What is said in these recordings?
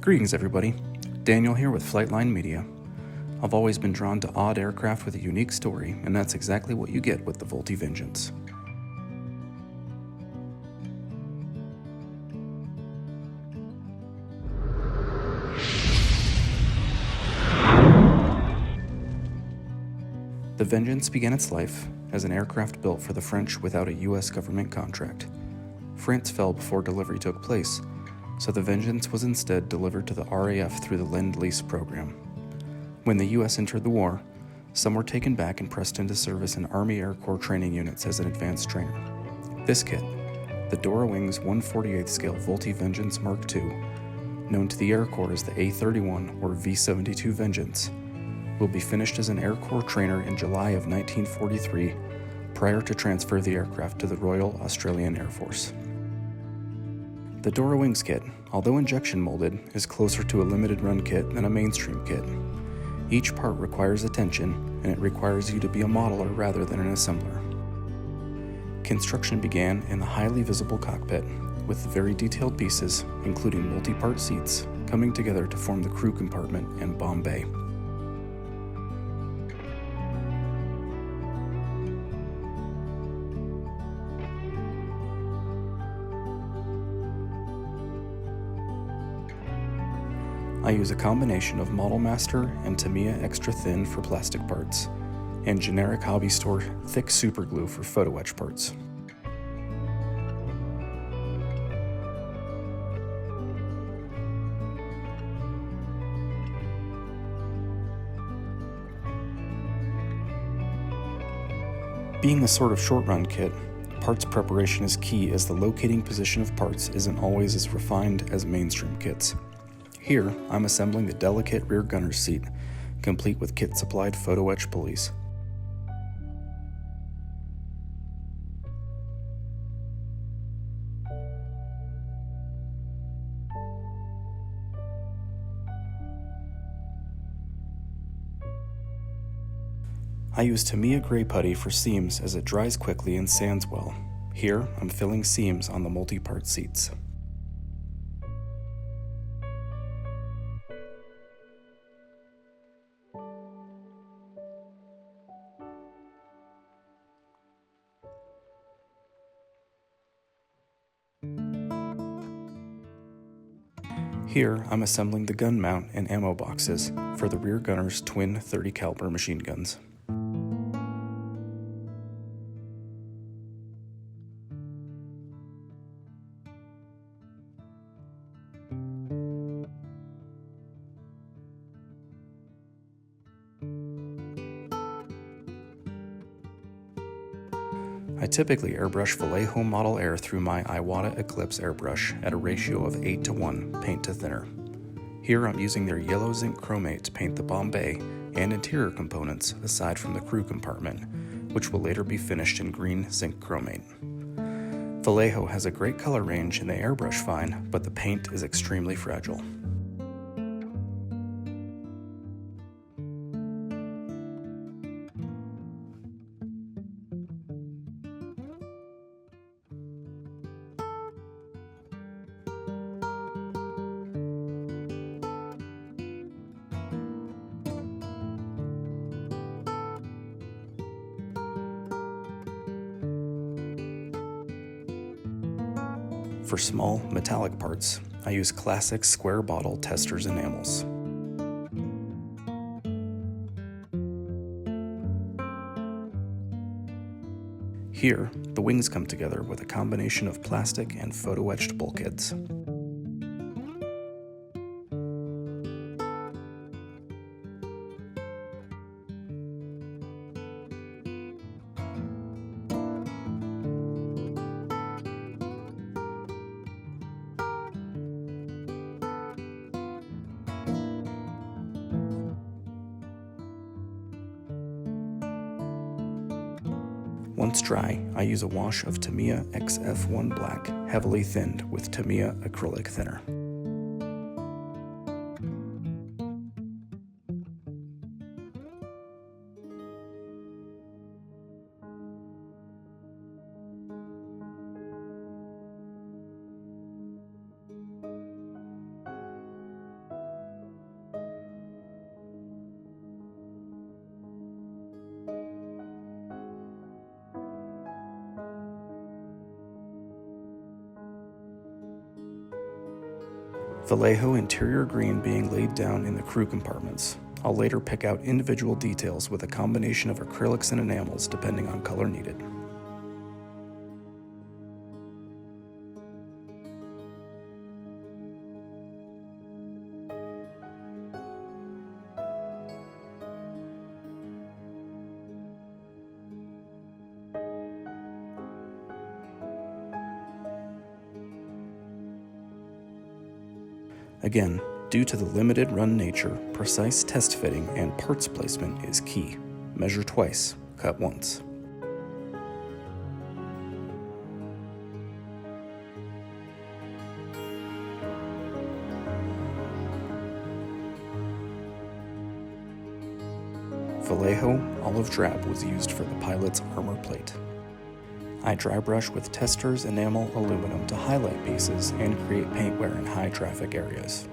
Greetings everybody, Daniel here with Flightline Media. I've always been drawn to odd aircraft with a unique story, and that's exactly what you get with the Vultee Vengeance. The Vengeance began its life as an aircraft built for the French without a US government contract. France fell before delivery took place, so the Vengeance was instead delivered to the RAAF through the Lend-Lease program. When the US entered the war, some were taken back and pressed into service in Army Air Corps training units as an advanced trainer. This kit, the Dora Wings 1/48 scale Vultee Vengeance Mk.II, known to the Air Corps as the A-31 or V-72 Vengeance, will be finished as an Air Corps trainer in July of 1943 prior to transfer of the aircraft to the Royal Australian Air Force. The Dora Wings kit, although injection molded, is closer to a limited run kit than a mainstream kit. Each part requires attention, and it requires you to be a modeler rather than an assembler. Construction began in the highly visible cockpit, with very detailed pieces, including multi-part seats, coming together to form the crew compartment and bomb bay. I use a combination of Model Master and Tamiya Extra Thin for plastic parts, and generic hobby store thick super glue for Photo-Etch parts. Being a sort of short-run kit, parts preparation is key as the locating position of parts isn't always as refined as mainstream kits. Here, I'm assembling the delicate rear gunner's seat, complete with kit-supplied Photo-Etch pulleys. I use Tamiya gray putty for seams as it dries quickly and sands well. Here, I'm filling seams on the multi-part seats. Here, I'm assembling the gun mount and ammo boxes for the rear gunner's twin 30 caliber machine guns. I typically airbrush Vallejo Model Air through my Iwata Eclipse airbrush at a ratio of 8:1 paint to thinner. Here I'm using their yellow zinc chromate to paint the bomb bay and interior components aside from the crew compartment, which will later be finished in green zinc chromate. Vallejo has a great color range and they airbrush fine, but the paint is extremely fragile. For small, metallic parts, I use classic square bottle Testors enamels. Here, the wings come together with a combination of plastic and photo-etched bulkheads. Once dry, I use a wash of Tamiya XF1 Black, heavily thinned with Tamiya acrylic thinner. Vallejo interior green being laid down in the crew compartments. I'll later pick out individual details with a combination of acrylics and enamels depending on color needed. Again, due to the limited run nature, precise test fitting and parts placement is key. Measure twice, cut once. Vallejo olive drab was used for the pilot's armor plate. I dry brush with Testors enamel aluminum to highlight pieces and create paint wear in high traffic areas.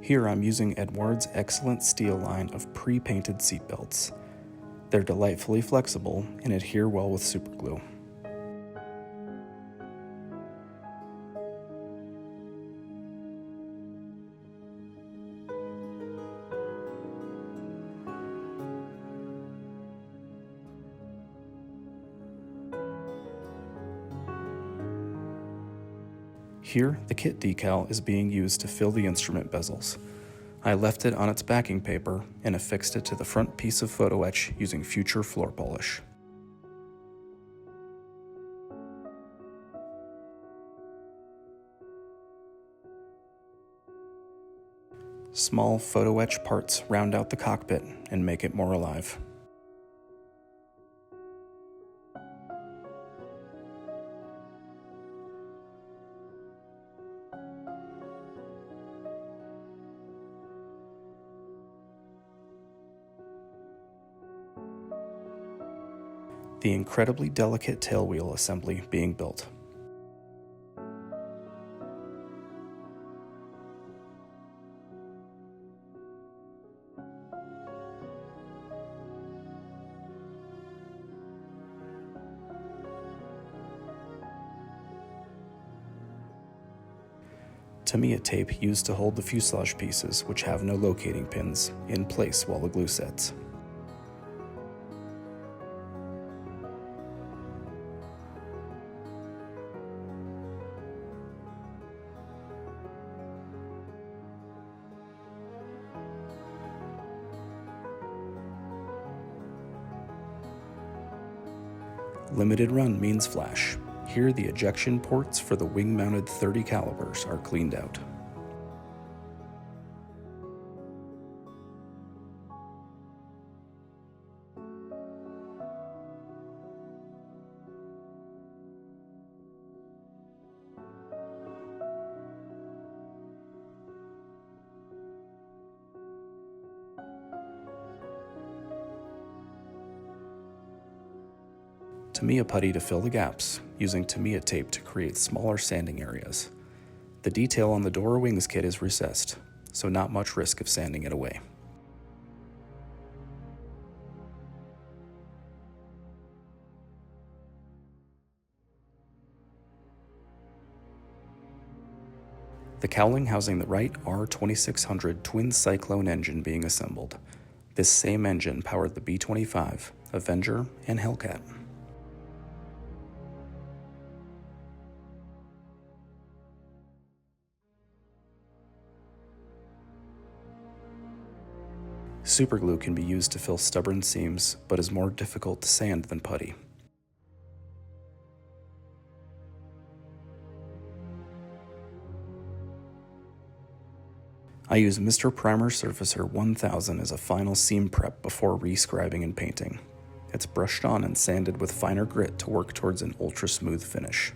Here I'm using Eduard's excellent steel line of pre-painted seatbelts. They're delightfully flexible and adhere well with superglue. Here, the kit decal is being used to fill the instrument bezels. I left it on its backing paper and affixed it to the front piece of Photo-Etch using future floor polish. Small Photo-Etch parts round out the cockpit and make it more alive. The incredibly delicate tailwheel assembly being built. Tamiya tape used to hold the fuselage pieces, which have no locating pins, in place while the glue sets. Limited run means flash. Here the ejection ports for the wing-mounted .30 calibers are cleaned out. Tamiya putty to fill the gaps, using Tamiya tape to create smaller sanding areas. The detail on the Dora Wings kit is recessed, so not much risk of sanding it away. The cowling housing the right R2600 twin Cyclone engine being assembled. This same engine powered the B-25, Avenger, and Hellcat. Superglue can be used to fill stubborn seams, but is more difficult to sand than putty. I use Mr. Primer Surfacer 1000 as a final seam prep before rescribing and painting. It's brushed on and sanded with finer grit to work towards an ultra-smooth finish.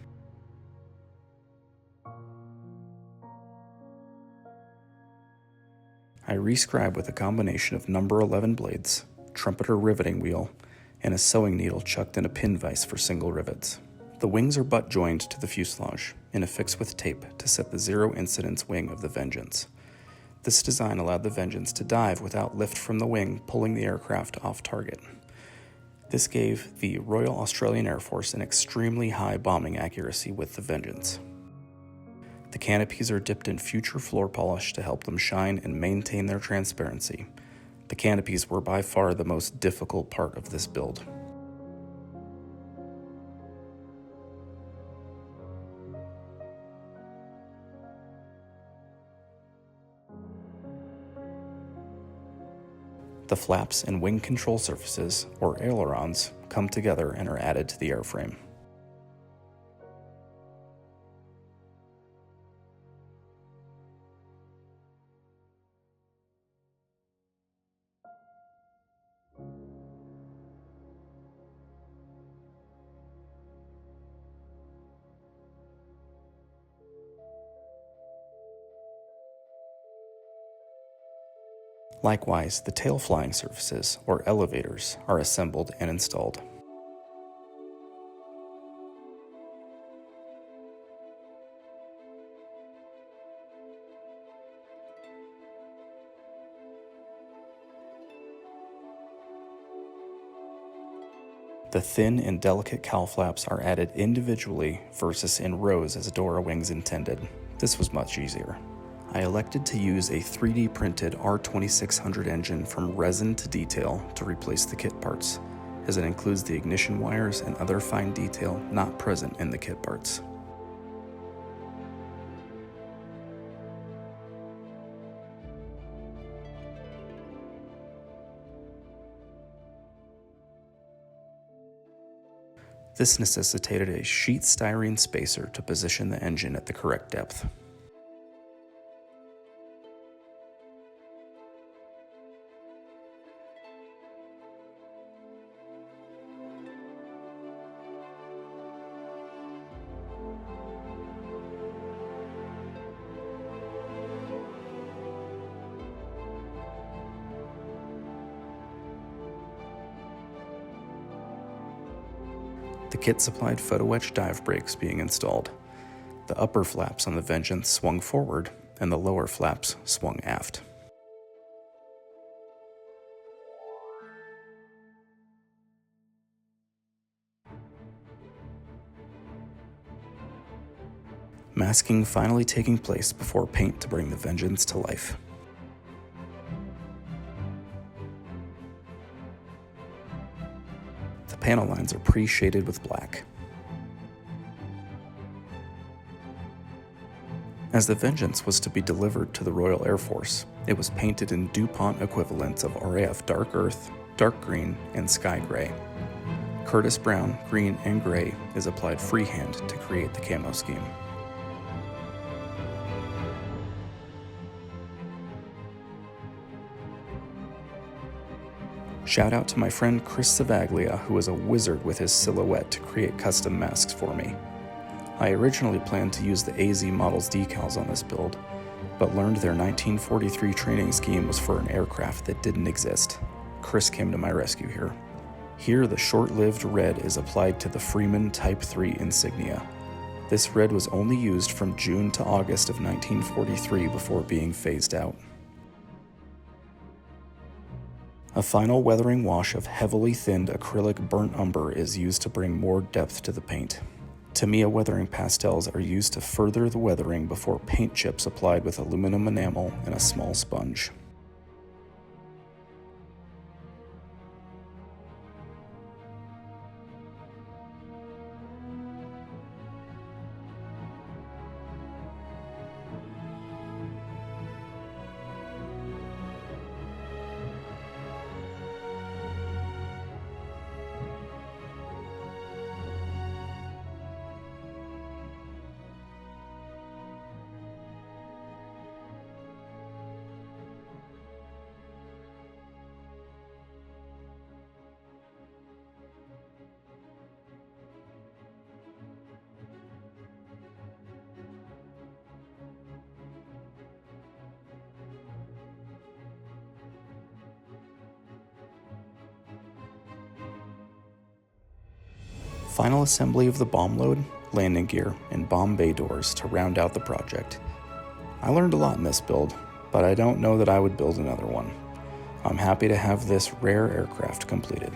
I rescribe with a combination of number 11 blades, trumpeter riveting wheel, and a sewing needle chucked in a pin vise for single rivets. The wings are butt joined to the fuselage and affixed with tape to set the zero incidence wing of the Vengeance. This design allowed the Vengeance to dive without lift from the wing, pulling the aircraft off target. This gave the Royal Australian Air Force an extremely high bombing accuracy with the Vengeance. The canopies are dipped in future floor polish to help them shine and maintain their transparency. The canopies were by far the most difficult part of this build. The flaps and wing control surfaces, or ailerons, come together and are added to the airframe. Likewise, the tail flying surfaces, or elevators, are assembled and installed. The thin and delicate cowl flaps are added individually versus in rows as Dora Wings intended. This was much easier. I elected to use a 3D printed R2600 engine from Resin to Detail to replace the kit parts, as it includes the ignition wires and other fine detail not present in the kit parts. This necessitated a sheet styrene spacer to position the engine at the correct depth. The kit supplied Photo-Etch dive brakes being installed. The upper flaps on the Vengeance swung forward, and the lower flaps swung aft. Masking finally taking place before paint to bring the Vengeance to life. The panel lines are pre-shaded with black. As the Vengeance was to be delivered to the Royal Air Force, it was painted in DuPont equivalents of RAAF dark earth, dark green, and sky gray. Curtis brown, green, and gray is applied freehand to create the camo scheme. Shout out to my friend Chris Savaglia, who is a wizard with his silhouette to create custom masks for me. I originally planned to use the AZ Models decals on this build, but learned their 1943 training scheme was for an aircraft that didn't exist. Chris came to my rescue here. Here, the short-lived red is applied to the Freeman Type 3 insignia. This red was only used from June to August of 1943 before being phased out. A final weathering wash of heavily thinned acrylic burnt umber is used to bring more depth to the paint. Tamiya weathering pastels are used to further the weathering before paint chips applied with aluminum enamel and a small sponge. Final assembly of the bomb load, landing gear, and bomb bay doors to round out the project. I learned a lot in this build, but I don't know that I would build another one. I'm happy to have this rare aircraft completed.